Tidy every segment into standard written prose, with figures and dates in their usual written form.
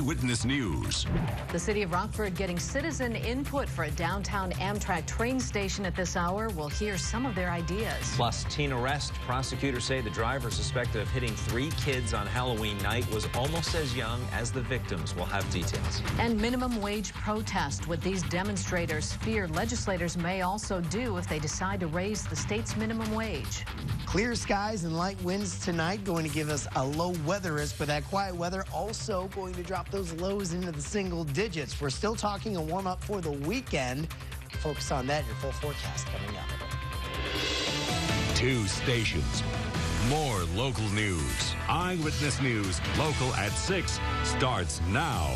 Eyewitness News. The city of Rockford getting citizen input for a downtown Amtrak train station at this hour. We'll hear some of their ideas. Plus, teen arrest. Prosecutors say the driver suspected of hitting 3 kids on Halloween night was almost as young as the victims. We'll have details. And minimum wage protest. What these demonstrators fear legislators may also do if they decide to raise the state's minimum wage. Clear skies and light winds tonight going to give us a low weather risk, but that quiet weather also going to drop those lows into the single digits. We're still talking a warm up for the weekend. Focus on that in your full forecast coming up. 2 stations, more local news. Eyewitness News, local at 6, starts now.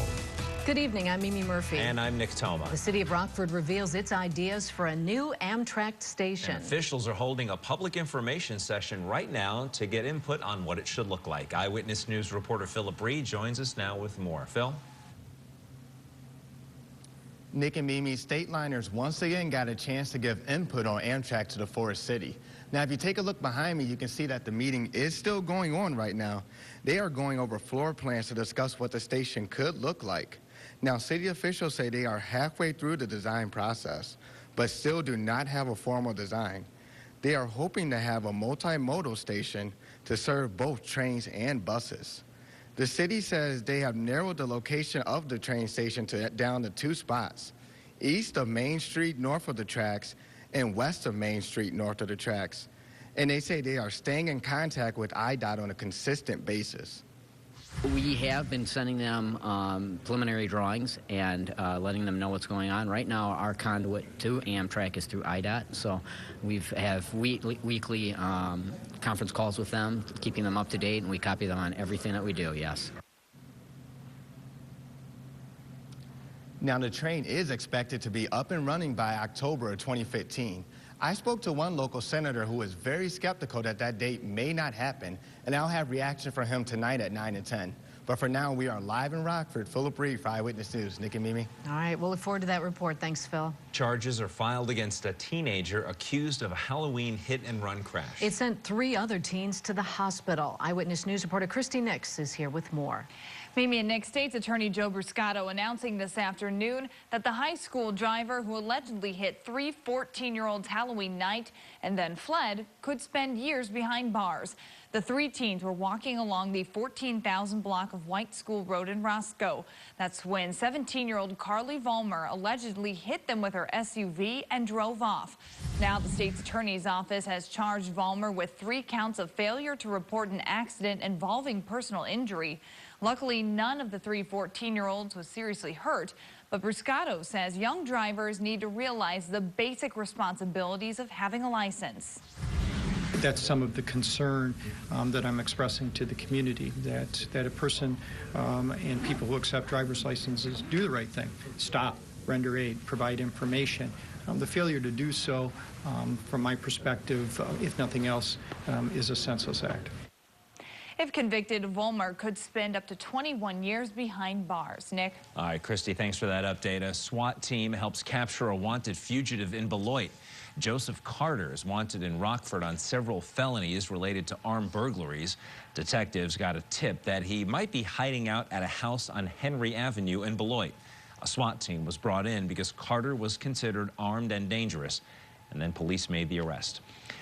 Good evening, I'm Mimi Murphy. And I'm Nick Toma. The city of Rockford reveals its ideas for a new Amtrak station. And officials are holding a public information session right now to get input on what it should look like. Eyewitness News reporter Philip Reed joins us now with more. Phil? Nick and Mimi, Stateliners once again got a chance to give input on Amtrak to the Forest City. Now, if you take a look behind me, you can see that the meeting is still going on right now. They are going over floor plans to discuss what the station could look like. Now, city officials say they are halfway through the design process, but still do not have a formal design. They are hoping to have a multimodal station to serve both trains and buses. The city says they have narrowed the location of the train station down to 2 spots, east of Main Street north of the tracks and west of Main Street north of the tracks. And they say they are staying in contact with IDOT on a consistent basis. We have been sending them preliminary drawings and letting them know what's going on. Right now, our conduit to Amtrak is through IDOT, so we have weekly conference calls with them, keeping them up to date, and we copy them on everything that we do, yes. Now, the train is expected to be up and running by October of 2015. I spoke to one local senator who is very skeptical that that date may not happen, and I'll have reaction from him tonight at 9 and 10. But for now, we are live in Rockford. Philip Reed for Eyewitness News. Nick and Mimi. All right, we'll look forward to that report. Thanks, Phil. Charges are filed against a teenager accused of a Halloween hit-and-run crash. It sent 3 other teens to the hospital. Eyewitness News reporter Christy Nix is here with more. Mimi and Nick, State's Attorney Joe Bruscato announcing this afternoon that the high school driver who allegedly hit 3 14-year-olds Halloween night and then fled could spend years behind bars. The 3 teens were walking along the 14,000 block of White School Road in Roscoe. That's when 17-year-old Carly Vollmer allegedly hit them with her SUV and drove off. Now the state's attorney's office has charged Vollmer with 3 counts of failure to report an accident involving personal injury. Luckily, none of the 3 14-year-olds was seriously hurt, but Bruscato says young drivers need to realize the basic responsibilities of having a license. That's some of the concern that I'm expressing to the community, that a person and people who accept driver's licenses do the right thing, stop, render aid, provide information. The failure to do so, from my perspective, if nothing else, is a senseless act. If convicted, Vollmer could spend up to 21 years behind bars. Nick? All right, Christy, thanks for that update. A SWAT team helps capture a wanted fugitive in Beloit. Joseph Carter is wanted in Rockford on several felonies related to armed burglaries. Detectives got a tip that he might be hiding out at a house on Henry Avenue in Beloit. A SWAT team was brought in because Carter was considered armed and dangerous, and then police made the arrest.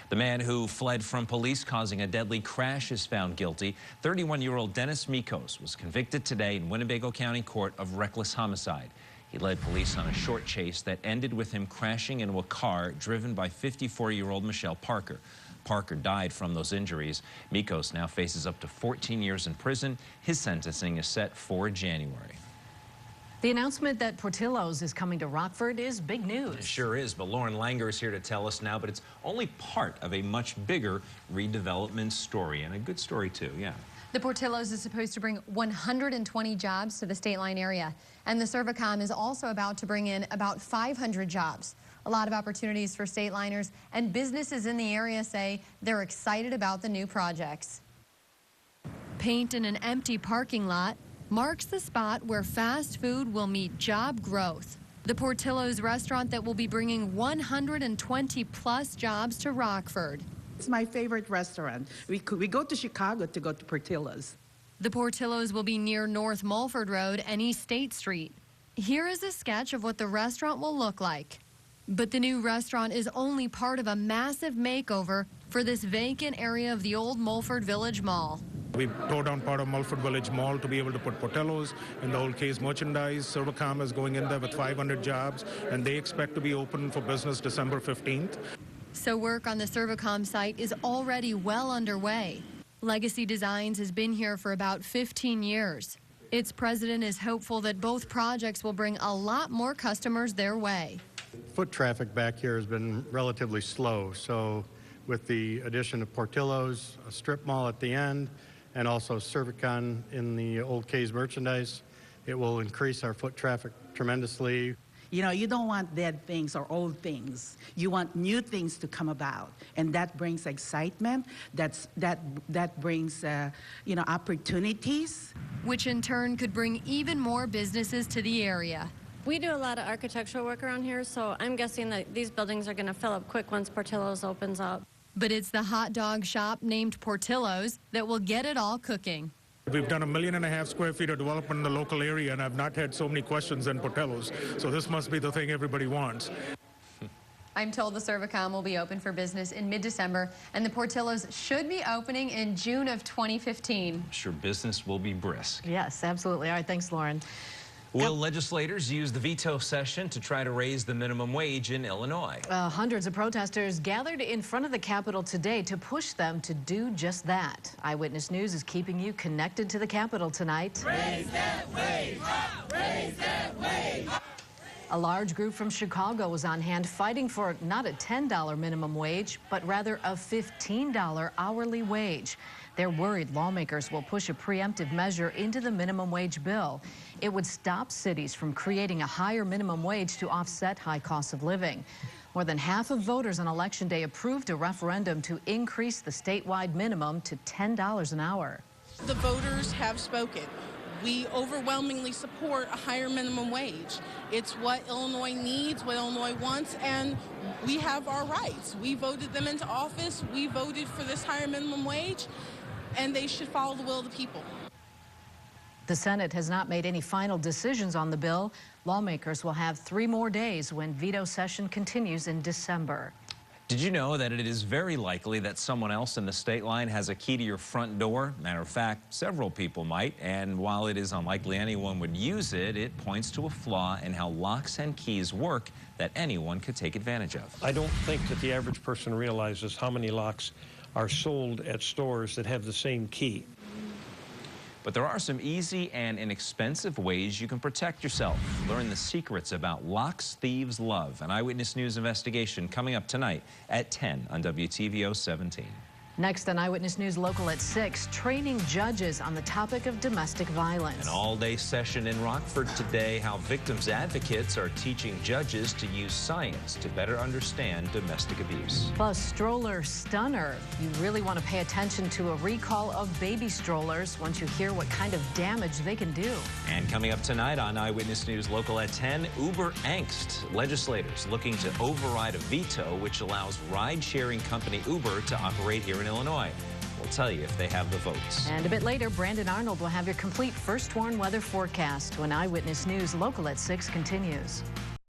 The man who fled from police causing a deadly crash is found guilty. 31-year-old Dennis Mikos was convicted today in Winnebago County Court of reckless homicide. He led police on a short chase that ended with him crashing into a car driven by 54-year-old Michelle Parker. Parker died from those injuries. Mikos now faces up to 14 years in prison. His sentencing is set for January. The announcement that Portillo's is coming to Rockford is big news. It sure is, but Lauren Langer is here to tell us now, but it's only part of a much bigger redevelopment story, and a good story too, yeah. The Portillo's is supposed to bring 120 jobs to the State Line area, and the Servacom is also about to bring in about 500 jobs. A lot of opportunities for State Liners, and businesses in the area say they're excited about the new projects. Paint in an empty parking lot marks the spot where fast food will meet job growth. The Portillo's restaurant that will be bringing 120 plus jobs to Rockford. It's my favorite restaurant. We go to Chicago to go to Portillo's. The Portillo's will be near North Mulford Road and East State Street. Here is a sketch of what the restaurant will look like. But the new restaurant is only part of a massive makeover for this vacant area of the old Mulford Village Mall. We tore down part of Mulford Village Mall to be able to put Portillo's and the old K's merchandise. Servacom is going in there with 500 jobs, and they expect to be open for business December 15th. So work on the Servacom site is already well underway. Legacy Designs has been here for about 15 years. Its president is hopeful that both projects will bring a lot more customers their way. Foot traffic back here has been relatively slow, so with the addition of Portillo's, a strip mall at the end, and also Servacom in the old K's merchandise, it will increase our foot traffic tremendously. You know, you don't want dead things or old things. You want new things to come about, and that brings excitement. That brings, you know, opportunities. Which in turn could bring even more businesses to the area. We do a lot of architectural work around here, so I'm guessing that these buildings are going to fill up quick once Portillo's opens up. But it's the hot dog shop named Portillo's that will get it all cooking. We've done 1.5 million square feet of development in the local area, and I've not had so many questions than Portillo's. So this must be the thing everybody wants. I'm told the Servacom will be open for business in mid-December, and the Portillo's should be opening in June of 2015. I'm sure business will be brisk. Yes, absolutely. All right, thanks, Lauren. Will legislators use the veto session to try to raise the minimum wage in Illinois? Hundreds of protesters gathered in front of the Capitol today to push them to do just that. Eyewitness News is keeping you connected to the Capitol tonight. Raise that wage up! Raise that wage up! A large group from Chicago was on hand fighting for not a $10 minimum wage, but rather a $15 hourly wage. They're worried lawmakers will push a preemptive measure into the minimum wage bill. It would stop cities from creating a higher minimum wage to offset high costs of living. More than half of voters on Election Day approved a referendum to increase the statewide minimum to $10 an hour. The voters have spoken. We overwhelmingly support a higher minimum wage. It's what Illinois needs, what Illinois wants, and we have our rights. We voted them into office. We voted for this higher minimum wage, and they should follow the will of the people. The Senate has not made any final decisions on the bill. Lawmakers will have 3 more days when veto session continues in December. Did you know that it is very likely that someone else in the state line has a key to your front door? Matter of fact, several people might, and while it is unlikely anyone would use it, it points to a flaw in how locks and keys work that anyone could take advantage of. I don't think that the average person realizes how many locks are sold at stores that have the same key. But there are some easy and inexpensive ways you can protect yourself. Learn the secrets about locks thieves love. An Eyewitness News investigation coming up tonight at 10 on WTVO 17. Next on Eyewitness News Local at 6, training judges on the topic of domestic violence. An all-day session in Rockford today, how victims advocates are teaching judges to use science to better understand domestic abuse. Plus, stroller stunner. You really want to pay attention to a recall of baby strollers once you hear what kind of damage they can do. And coming up tonight on Eyewitness News Local at 10, Uber angst. Legislators looking to override a veto which allows ride-sharing company Uber to operate here in Illinois. We'll tell you if they have the votes. And a bit later, Brandon Arnold will have your complete first warn weather forecast when Eyewitness News Local at 6 continues.